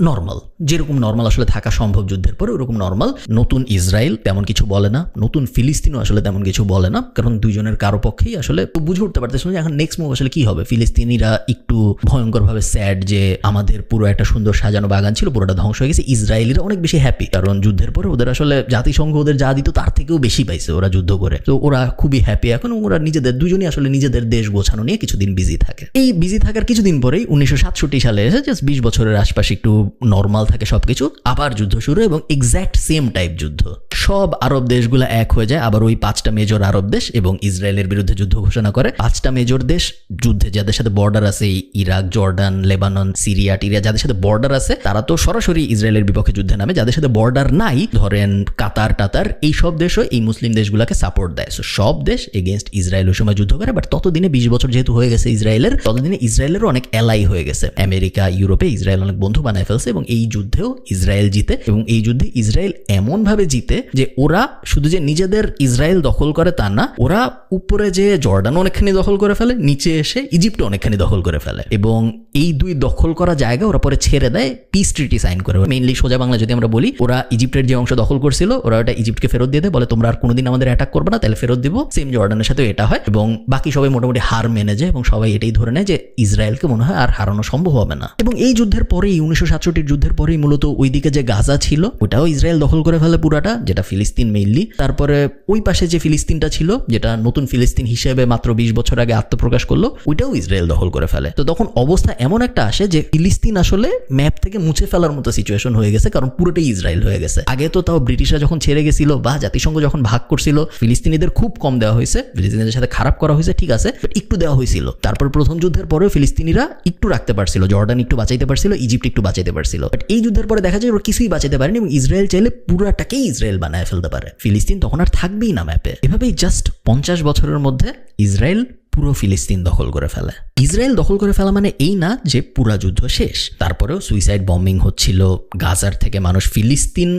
নর্মাল, যেরকম নর্মাল আসলে থাকা সম্ভব যুদ্ধের পরে ওরকম নর্মাল। নতুন ইসরায়েল তেমন কিছু বলে না, নতুন ফিলিস্তিনও আসলে তেমন কিছু বলে না, কারণ দুইজনের কারো পক্ষেই আসলে বুঝে উঠতে পারতেছিল যে এখন নেক্সট মুভ আসলে কি হবে। ফিলিস্তিনিরা একটু ভয়ঙ্করভাবে স্যাড যে আমাদের পুরো একটা সুন্দর সাজানো বাগান ছিল, পুরোটা ধ্বংস হয়ে গেছে। ইসরায়েলিরা অনেক বেশি হ্যাপি, কারণ যুদ্ধের পরে ওদের আসলে জাতিসংঘ ওদের যা দিত তার থেকেও বেশি পাইছে ওরা যুদ্ধ করে, তো ওরা খুবই হ্যাপি। এখন ওরা নিজেদের দুজনই আসলে নিজেদের দেশ গোছানো নিয়ে কিছুদিন বিজি থাকে। এই বিজি থাকার কিছুদিন পরেই 1967 সালে এসে জাস্ট 20 বছরের আশপাশে একটু নর্মাল থাকে সবকিছু, আবার যুদ্ধ শুরু, এবং এক্স্যাক্ট সেম টাইপ যুদ্ধ। সব আরব দেশগুলো এক হয়ে যায়, আবার ওই 5টা মেজর আরব দেশ এবং ইসরায়েলের বিরুদ্ধে যুদ্ধ ঘোষণা করে। 5টা মেজর দেশ যুদ্ধে, যাদের সাথে বর্ডার আছে, ইরাক, জর্ডান, লেবানন, সিরিয়া টিরিয়া, যাদের সাথে বর্ডার আছে তারা তো সরাসরি ইসরায়েলের বিপক্ষে যুদ্ধে নামে। যাদের সাথে বর্ডার নাই, ধরেন কাতার টাতার, এই সব দেশও এই মুসলিম দেশগুলোকে সাপোর্ট দেয়। সো সব দেশ এগেনস্ট ইসরায়েল ওই সময় যুদ্ধ করে। বাট ততদিনে 20 বছর যেহেতু হয়ে গেছে ইসরায়েলের, ততদিনে ইসরায়েলেরও অনেক অ্যালাই হয়ে গেছে। আমেরিকা, ইউরোপে ইসরায়েল অনেক বন্ধু বানায় ফেলছে, এবং এই যুদ্ধেও ইসরায়েল জিতে। এবং এই যুদ্ধে ইসরায়েল এমনভাবে জিতে যে ওরা শুধু যে নিজেদের ইসরায়েল দখল করে তা না, ওরা উপরে যে জর্ডান অনেকখানি দখল করে ফেলে, নিচে এসে ইজিপ্ট অনেকখানি দখল করে ফেলে, এবং এই 2 দখল করা জায়গা ওরা পরে ছেড়ে দেয়, পিস ট্রিটি সাইন করে। মেইনলি সোজা বাংলা যদি আমরা বলি, ওরা ইজিপ্টের যে অংশ দখল করছিল ওরা ওটা ইজিপ্টকে ফেরত দিয়ে দেয়, বলে তোমরা আর কোনোদিন আমাদের অ্যাটাক করবে না, তাহলে ফেরত দিব। সেম জর্ডানের সাথে এটা হয়, এবং বাকি সবাই মোটামুটি হার মেনে যায়, এবং সবাই এটাই ধরে নেয় যে ইসরায়েলকে মনে হয় আর হারানো সম্ভব হবে না। এবং এই যুদ্ধের পরেই 1967 যুদ্ধের পরেই মূলত ওইদিকে যে গাজা ছিল ওটাও ইসরায়েল দখল করে ফেলে পুরাটা, যেটা ফিলিস্তিন মেইনলি। তারপরে ওই পাশে যে ফিলিস্তিনটা ছিল, যেটা নতুন ফিলিস্তিন হিসেবে মাত্র 20 বছর আগে আত্মপ্রকাশ করলো, ওইটাও ইসরায়েল দখল করে ফেলে। তো তখন অবস্থা এমন একটা আসে যে ফিলিস্তিন আসলে ম্যাপ থেকে মুছে ফেলার মতো সিচুয়েশন হয়ে গেছে, কারণ পুরোটাই ইসরায়েল হয়ে গেছে। আগে তো তাও ব্রিটিশরা যখন ছেড়ে গেছিল বা জাতিসংঘ যখন ভাগ করছিল, ফিলিস্তিনিদের খুব কম দেওয়া হয়েছে, ফিলিস্তিনিদের সাথে খারাপ করা হয়েছে, ঠিক আছে, বাট একটু দেওয়া হয়েছিল। তারপর প্রথম যুদ্ধের পরেও ফিলিস্তিনিরা একটু রাখতে পারছিল, জর্ডান একটু বাঁচাইতে পারছিল, ইজিপ্ট একটু বাঁচাইতে পারছিল। বাট এই যুদ্ধের পরে দেখা যায় ওরা কিছুই বাঁচাতে পারেনি, এবং ইসরায়েল চাইলে পুরাটাকেই ইসরায়েল বানায় ফেলতে পারে, ফিলিস্তিন তখন আর থাকবেই না ম্যাপে। এভাবেই জাস্ট 50 বছরের মধ্যে ইসরায়েল পুরো ফিলিস্তিন দখল করে ফেলে। ইসরায়েল দখল করে ফেলা মানে এই না যে পুরা যুদ্ধ শেষ, তারপরেও সুইসাইড বম্বিং হচ্ছিল গাজার থেকে মানুষ। ফিলিস্তিন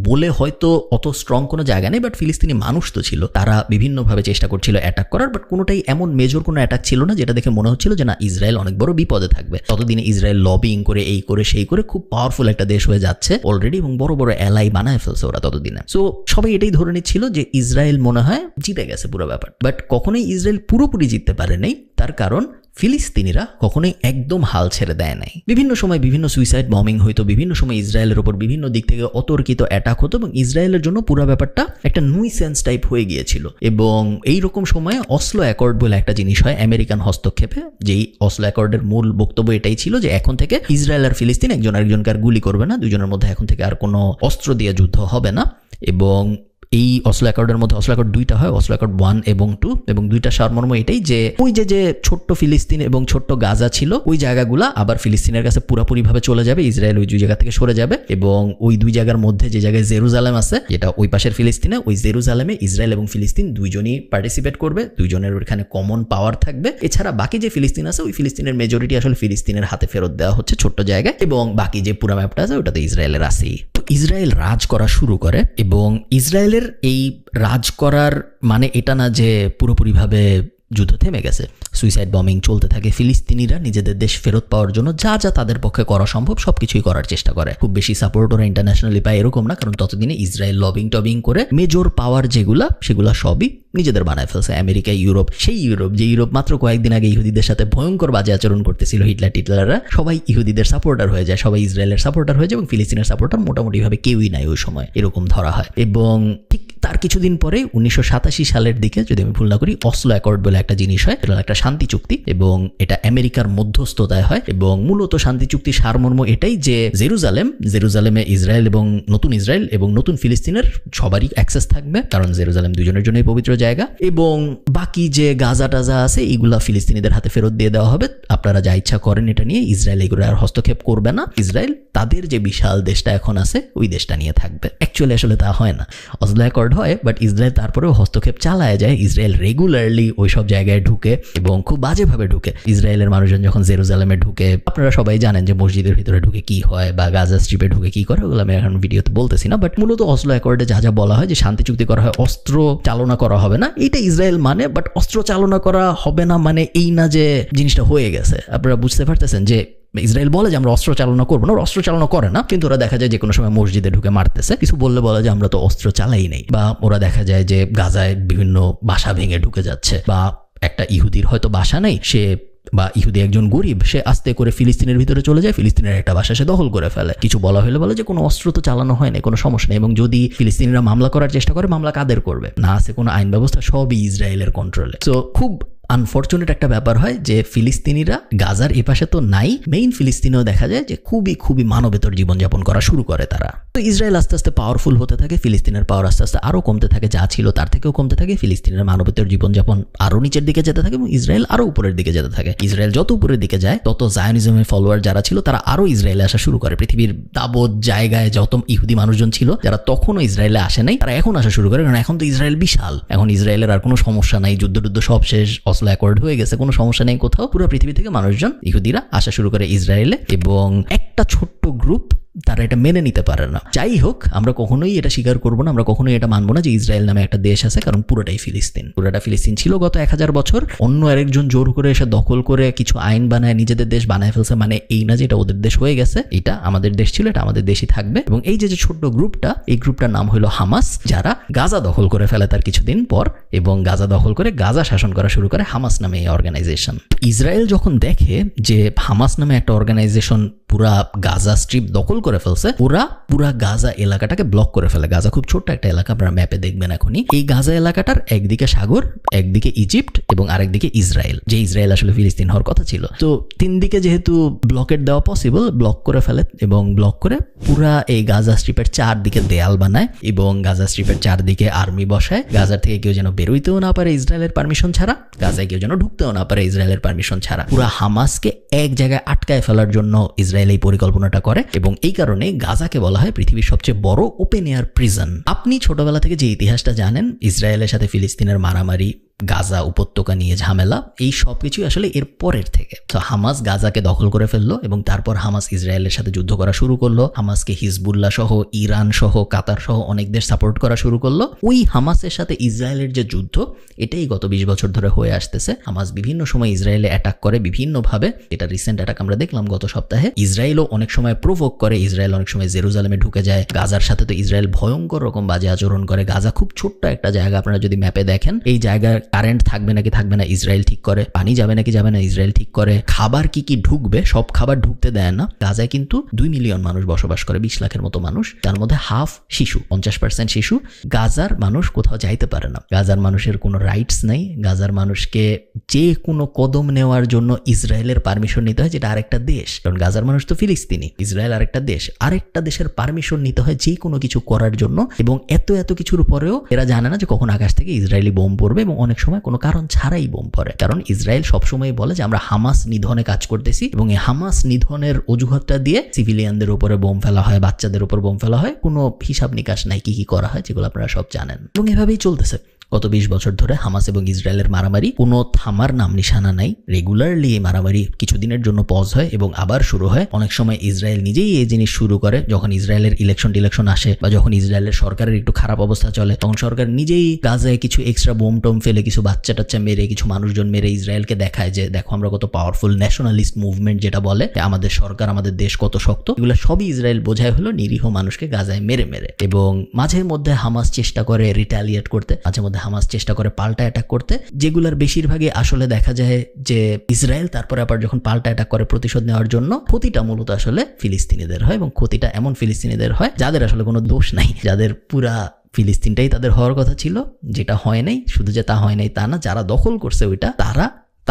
বলে হয়তো অত স্ট্রং কোনো জায়গা নেই, বাট ফিলিস্তিনি মানুষ তো ছিল, তারা বিভিন্নভাবে চেষ্টা করছিল অ্যাটাক করার, বাট কোনোটাই এমন মেজর কোনো অ্যাটাক ছিল না যেটা দেখে মনে হচ্ছিল যে না ইসরায়েল অনেক বড় বিপদে থাকবে। ততদিনে ইসরায়েল লবিং করে এই করে সেই করে খুব পাওয়ারফুল একটা দেশ হয়ে যাচ্ছে অলরেডি, এবং বড় বড় অ্যালাই বানায় ফেলছে ওরা ততদিনে। সো সবাই এটাই ধরে নিচ্ছিল যে ইসরায়েল মনে হয় জিতে গেছে পুরো ব্যাপার। বাট কখনোই ইসরায়েল পুরোপুরি জিততে পারে নাই, তার কারণ ফিলিস্তিনিরা কখনোই একদম হাল ছেড়ে দেয় নাই। বিভিন্ন সময় বিভিন্ন সুইসাইড বম্বিং হইতো, বিভিন্ন সময় ইসরায়েলের উপর বিভিন্ন দিক থেকে অতর্কিত অ্যাটাক হতো এবং ইসরায়েলের জন্য পুরো ব্যাপারটা একটা নুইসেন্স টাইপ হয়ে গিয়েছিল। এবং এই রকম সময়ে অসলো অ্যাকর্ড বলে একটা জিনিস হয় আমেরিকান হস্তক্ষেপে, যেই অসলো অ্যাকর্ডের মূল বক্তব্য এটাই ছিল যে এখন থেকে ইসরায়েল আর ফিলিস্তিন একজন আরেকজনকে আর গুলি করবে না, দুজনের মধ্যে এখন থেকে আর কোনো অস্ত্র দিয়ে যুদ্ধ হবে না। এবং এই অসলো অ্যাকর্ডের মধ্যে অসলো অ্যাকর্ড 2টা হয়, অসলো অ্যাকর্ড 1 এবং 2, এবং 2টার সারমর্ম এটাই যে ওই যে ছোট্ট ফিলিস্তিন এবং ছোট্ট গাজা ছিল ওই জায়গাগুলা আবার ফিলিস্তিনের কাছে পুরোপুরিভাবে চলে যাবে, ইসরায়েল ওই দুই জায়গা থেকে সরে যাবে এবং ওই দুই জায়গার মধ্যে যে জায়গায় জেরুজালেম আছে যেটা ওই পাশের ফিলিস্তিনে, ওই জেরুজালেমে ইসরায়েল এবং ফিলিস্তিন দুইজনই পার্টিসিপেট করবে, দুইজনের ওখানে কমন পাওয়ার থাকবে। এছাড়া বাকি যে ফিলিস্তিন আছে ওই ফিলিস্তিনের মেজরিটি আসলে ফিলিস্তিনের হাতে ফেরত দেওয়া হচ্ছে ছোট্ট জায়গায়, এবং বাকি যে পুরো ম্যাপটা আছে ওটা তো ইসরায়েলের আছেই। ইসরায়েল রাজ করা শুরু করে এবং ইসরায়েলের এই রাজ করার মানে এটা না যে পুরোপুরিভাবে যুদ্ধ থেমে গেছে। সুইসাইড বম্বিং চলতে থাকে, ফিলিস্তিনিরা নিজেদের দেশ ফেরত পাওয়ার জন্য যা যা তাদের পক্ষে করা সম্ভব সবকিছুই করার চেষ্টা করে। খুব বেশি সাপোর্ট ওরা ইন্টারন্যাশনালি পায় এরকম না, কারণ ততদিনে ইসরায়েল লবিং টবিং করে মেজর পাওয়ার সেগুলা সবই নিজেদের বানায় ফেলছে। আমেরিকা, ইউরোপ, সেই ইউরোপ যে ইউরোপ মাত্র কয়েকদিন আগে ইহুদিদের সাথে ভয়ঙ্কর বাজে আচরণ করতেছিল, হিটলাররা সবাই ইহুদিদের সাপোর্টার হয়ে যায়, সবাই ইসরায়েলের সাপোর্টার হয়ে যায় এবং ফিলিস্তিনের সাপোর্টার মোটামুটিভাবে কেউই নাই ওই সময়, এরকম ধরা হয়। এবং ঠিক তার কিছুদিন পরে 1987 সালের দিকে যদি আমি ভুল না করি অসলো অ্যাকর্ড বলে একটা জিনিস হয়, এটা একটা শান্তি চুক্তি এবং এটা আমেরিকার মধ্যস্থতায় হয়। এবং মূলত শান্তি চুক্তির সারমর্ম এটাই যে জেরুজালেমে ইসরায়েল এবং নতুন ফিলিস্তিনের সবারই অ্যাক্সেস থাকবে, কারণ জেরুজালেম দুজনের জন্যই পবিত্র জায়গা, এবং বাকি যে গাজা টাজা আছে এইগুলা ফিলিস্তিনিদের হাতে ফেরত দিয়ে দেওয়া হবে। আপনারা যা ইচ্ছা করেন এটা নিয়ে, ইসরায়েল এগুলো আর হস্তক্ষেপ করবে না। ইসরায়েল তাদের যে বিশাল দেশটা এখন আছে ওই দেশটা নিয়ে থাকবে। অ্যাকচুয়ালি আসলে তা হয় না, অসলো অ্যাকর্ড হয়, বাট ইসরায়েল তারপরেও হস্তক্ষেপ চালায় যায়। ইসরায়েল রেগুলারলি ওই সব জায়গায় ঢুকে এবং খুব বাজেভাবে ঢুকে। ইসরায়েলের মানুষজন যখন জেরুজালেমে ঢুকে, আপনারা সবাই জানেন যে মসজিদের ভিতরে ঢুকে কি হয় বা গাজা স্ট্রিপে ঢুকে কি করে, ওগুলো আমি এখন ভিডিওতে বলতেছি না। বাট মূলত অসলো অ্যাকর্ডে যা যা বলা হয় যে শান্তি চুক্তি করা হয়, অস্ত্র চালনা করা হবে না, এটা ইসরায়েল মানে, বাট অস্ত্র চালনা করা হবে না মানে এই না যে জিনিসটা হয়ে গেছে। আপনারা বুঝতে পারতেছেন যে ইসরায়েল বলে যে আমরা অস্ত্র চালনা করবো না, অস্ত্র চালনা করে না, কিন্তু ওরা দেখা যায় যে কোনো সময় মসজিদে ঢুকে মারতেছে। কিছু বলে যে আমরা তো অস্ত্র চালাই নেই, বা ওরা দেখা যায় যে গাজায় বিভিন্ন বাসা ভেঙে ঢুকে যাচ্ছে, বা একটা ইহুদির হয়তো বাসা নেই, বা ইহুদি একজন গরিব, সে আস্তে করে ফিলিস্তিনের ভিতরে চলে যায়, ফিলিস্তিনের একটা বাসা সে দখল করে ফেলে। কিছু বলা হলে বলে যে কোনো অস্ত্র তো চালানো হয় না, কোনো সমস্যা নেই। এবং যদি ফিলিস্তিনিরা মামলা করার চেষ্টা করে, মামলা কাদের করবে? না আছে কোনো আইন ব্যবস্থা, সবই ইসরায়েলের কন্ট্রোলে। তো খুব আনফর্চুনেট একটা ব্যাপার হয় যে ফিলিস্তিনিরা গাজার এপাশে তো নাই, মেইন ফিলিস্তিনেও দেখা যায় যে খুবই মানবেতর জীবনযাপন করা শুরু করে তারা। তো ইসরায়েল আস্তে আস্তে পাওয়ারফুল হতে থাকে, ফিলিস্তিনের পাওয়ার আস্তে আস্তে আরও কমতে থাকে, যা ছিল তার থেকেও কমতে থাকে, ফিলিস্তিনের মানবেতর জীবনযাপন আরও নিচের দিকে যেতে থাকে এবং ইসরায়েল আরও উপরের দিকে যেতে থাকে। ইসরায়েল যত উপরের দিকে যায় তত জায়নিজমের ফলোয়ার যারা ছিল তারা আরও ইসরায়েলে আসা শুরু করে। পৃথিবীর দাবত জায়গায় যত ইহুদি মানুষজন ছিল যারা তখনও ইসরায়েলে আসে নাই, তারা এখন আসা শুরু করে, কারণ এখন তো ইসরায়েল বিশাল, এখন ইসরায়েলের আর কোনো সমস্যা নাই, যুদ্ধ সব শেষ, অসলো অ্যাকর্ড হয়ে গেছে, কোনো সমস্যা নেই কোথাও। পুরো পৃথিবী থেকে মানুষজন ইহুদিরা আসা শুরু করে ইসরায়েলে, এবং একটা ছোট্ট গ্রুপ তারা এটা মেনে নিতে পারে না। যাই হোক, আমরা কখনোই এটা স্বীকার করবো না, আমরা কখনোই এটা মানবো না যে ইসরায়েল নামে একটা দেশ আছে, কারণ পুরোটা ফিলিস্তিন ছিল গত 1000 বছর। অন্য আরেকজন জোর করে এসে দখল করে কিছু আইন বানায় নিজেদের দেশ বানায় ফেলছে, মানে এই না যে এটা ওদের দেশ হয়ে গেছে, এটা আমাদের দেশ ছিল, এটা আমাদের দেশই থাকবে। এবং এই যে ছোট্ট গ্রুপটা, এই গ্রুপটার নাম হলো হামাস, যারা গাজা দখল করে ফেলে তার কিছুদিন পর, এবং গাজা দখল করে গাজা শাসন করা শুরু করে হামাস নামে এই অর্গানাইজেশন। ইসরায়েল যখন দেখে যে হামাস নামে একটা অর্গানাইজেশন পুরা গাজা স্ট্রিপ দখল করে ফেলছে, ওরা পুরা গাজা এলাকাটাকে ব্লক করে ফেলে। গাজা খুব ছোট্ট একটা এলাকা, আপনারা ম্যাপে দেখবেন এখনই। এই গাজা এলাকাটার একদিকে সাগর, একদিকে ইজিপ্ট এবং আরেকদিকে ইসরায়েল, যে ইসরায়েল আসলে ফিলিস্তিন হওয়ার কথা ছিল। তো 3 দিকে যেহেতু ব্লকেট দেওয়া পসিবল, ব্লক করে ফেলে এবং ব্লক করে পুরা এই গাজা স্ট্রিপের 4 দিকে দেয়াল বানায় এবং গাজা স্ট্রিপের 4 দিকে আর্মি বসায়। গাজার থেকে কেউ যেন বেরোইতেও না পারে ইসরায়েলের পারমিশন ছাড়া, গাজায় কেউ যেন ঢুকতেও না পারে ইসরায়েলের পারমিশন ছাড়া। পুরা হামাসকে এক জায়গায় আটকায় ফেলার জন্য ইসরায়েল এই পরিকল্পনাটা করে, এবং এই কারণে গাজাকে বলা হয় পৃথিবীর সবচেয়ে বড় ওপেন এয়ার প্রিজন। আপনি ছোটবেলা থেকে যে ইতিহাসটা জানেন, ইসরায়েলের সাথে ফিলিস্তিনের মারামারি, গাজা উপত্যকা নিয়ে ঝামেলা, এই সব কিছুই আসলে এর পরের থেকে। তো হামাস গাজাকে দখল করে ফেললো এবং তারপর হামাস ইসরায়েলের সাথে যুদ্ধ করা শুরু করলো। হামাসকে হিজবুল্লাহ সহ, ইরান সহ, কাতার সহ অনেক দেশ সাপোর্ট করা শুরু করলো। ওই হামাসের সাথে ইসরায়েলের যে যুদ্ধ, এটাই গত 20 বছর ধরে হয়ে আসতেছে। হামাস বিভিন্ন সময় ইসরায়েলে অ্যাটাক করে বিভিন্নভাবে, এটা রিসেন্ট অ্যাটাক আমরা দেখলাম গত সপ্তাহে। ইসরায়েলও অনেক সময় প্রভোক করে, ইসরায়েল অনেক সময় জেরুজালেমে ঢুকে যায়। গাজার সাথে তো ইসরায়েল ভয়ঙ্কর রকম বাজে আচরণ করে। গাজা খুব ছোট্ট একটা জায়গা, আপনারা যদি ম্যাপে দেখেন, এই জায়গার কারেন্ট থাকবে নাকি থাকবে না ইসরায়েল ঠিক করে, পানি যাবে নাকি যাবে না ইসরায়েল ঠিক করে, খাবার কি কি ঢুকবে সব খাবার ঢুকতে দেয় না। গাজায় কিন্তু 2 মিলিয়ন মানুষ বসবাস করে, 20 লাখের মতো মানুষ, তার মধ্যে হাফ শিশু, 50% শিশু। গাজার মানুষ কোথাও যাইতে পারে না, গাজার মানুষের কোনো রাইটস নেই, গাজার মানুষকে যে কোনো কদম নেওয়ার জন্য ইসরায়েলের পারমিশন নিতে হয়, যেটা আরেকটা দেশ, কারণ গাজার মানুষ তো ফিলিস্তিনি, ইসরায়েল আরেকটা দেশ, আরেকটা দেশের পারমিশন নিতে হয় যে কোনো কিছু করার জন্য। এবং এত কিছুর পরেও এরা জানে না যে কখন আকাশ থেকে ইসরায়েলি বোম পড়বে, এবং অনেক সময় কোনো কারণ ছাড়াই বোম পড়ে, কারণ ইসরায়েল সবসময় বলে যে আমরা হামাস নিধনে কাজ করতেছি, এবং এই হামাস নিধনের অজুহাতটা দিয়ে সিভিলিয়ানদের উপরে বোম ফেলা হয়, বাচ্চাদের উপর বোম ফেলা হয়, কোনো হিসাব নিকাশ নাই কি কি করা হয়, যেগুলো আপনারা সব জানেন। এবং এভাবেই চলতেছে গত 20 বছর ধরে হামাস এবং ইসরায়েলের মারামারি, কোনো থামার নাম নিশানা নাই। রেগুলারলি এই মারামারি কিছুদিনের জন্য পজ হয় এবং আবার শুরু হয়। অনেক সময় ইসরায়েল নিজেই এই জিনিস শুরু করে, যখন ইসরায়েলের ইলেকশন আসে বা যখন ইসরায়েলের সরকারের একটু খারাপ অবস্থা চলে, তখন সরকার নিজেই গাজায় কিছু এক্সট্রা বোম টোম ফেলে, কিছু বাচ্চা টাচ্চা মেরে, কিছু মানুষজন মেরে ইসরায়েলকে দেখায় যে দেখো আমরা কত পাওয়ারফুল, ন্যাশনালিস্ট মুভমেন্ট যেটা বলে, আমাদের সরকার আমাদের দেশ কত শক্ত। এগুলো সবই ইসরায়েল বোঝায় হলো নিরীহ মানুষকে গাজায় মেরে মেরে। এবং মাঝে মধ্যে হামাস চেষ্টা করে রিটালিয়েট করতে, মাঝে মধ্যে হামাস চেষ্টা করে পাল্টা অ্যাটাক করতে, যেগুলোর বেশিরভাগই আসলে দেখা যায় যে ইসরায়েল তারপরে আবার যখন পাল্টা অ্যাটাক করে প্রতিশোধ নেওয়ার জন্য, ক্ষতিটা মূলত আসলে ফিলিস্তিনিদের হয়, এবং ক্ষতিটা এমন ফিলিস্তিনিদের হয় যাদের আসলে কোনো দোষ নাই, যাদের পুরা ফিলিস্তিনটাই তাদের হওয়ার কথা ছিল, যেটা হয় নাই। শুধু যে তা হয় নাই তা না, যারা দখল করছে ওইটা,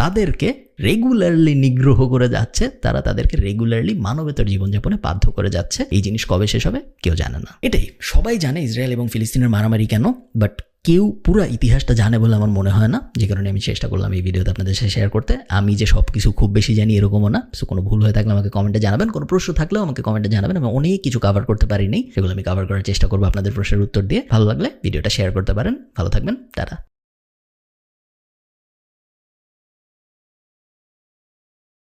তাদেরকে রেগুলারলি নিগ্রহ করে যাচ্ছে, তারা তাদেরকে রেগুলারলি মানবেতর জীবনযাপনে বাধ্য করে যাচ্ছে। এই জিনিস কবে শেষ হবে কেউ জানে না। এটাই সবাই জানে ইসরায়েল এবং ফিলিস্তিনের মারামারি কেন, বাট কেউ পুরো ইতিহাসটা জানে বলে আমার মনে হয় না, যে কারণে আমি চেষ্টা করলাম এই ভিডিওতে আপনাদের সাথে শেয়ার করতে। আমি যে সব কিছু খুব বেশি জানি এরকমও না, সো কোনো ভুল হয়ে থাকলে আমাকে কমেন্টে জানাবেন, কোনো প্রশ্ন থাকলেও আমাকে কমেন্টে জানাবেন। আমি অনেক কিছু কভার করতে পারিনি, সেগুলো আমি কভার করার চেষ্টা করবো আপনাদের প্রশ্নের উত্তর দিয়ে। ভালো লাগলে ভিডিওটা শেয়ার করতে পারেন। ভালো থাকবেন, টাটা।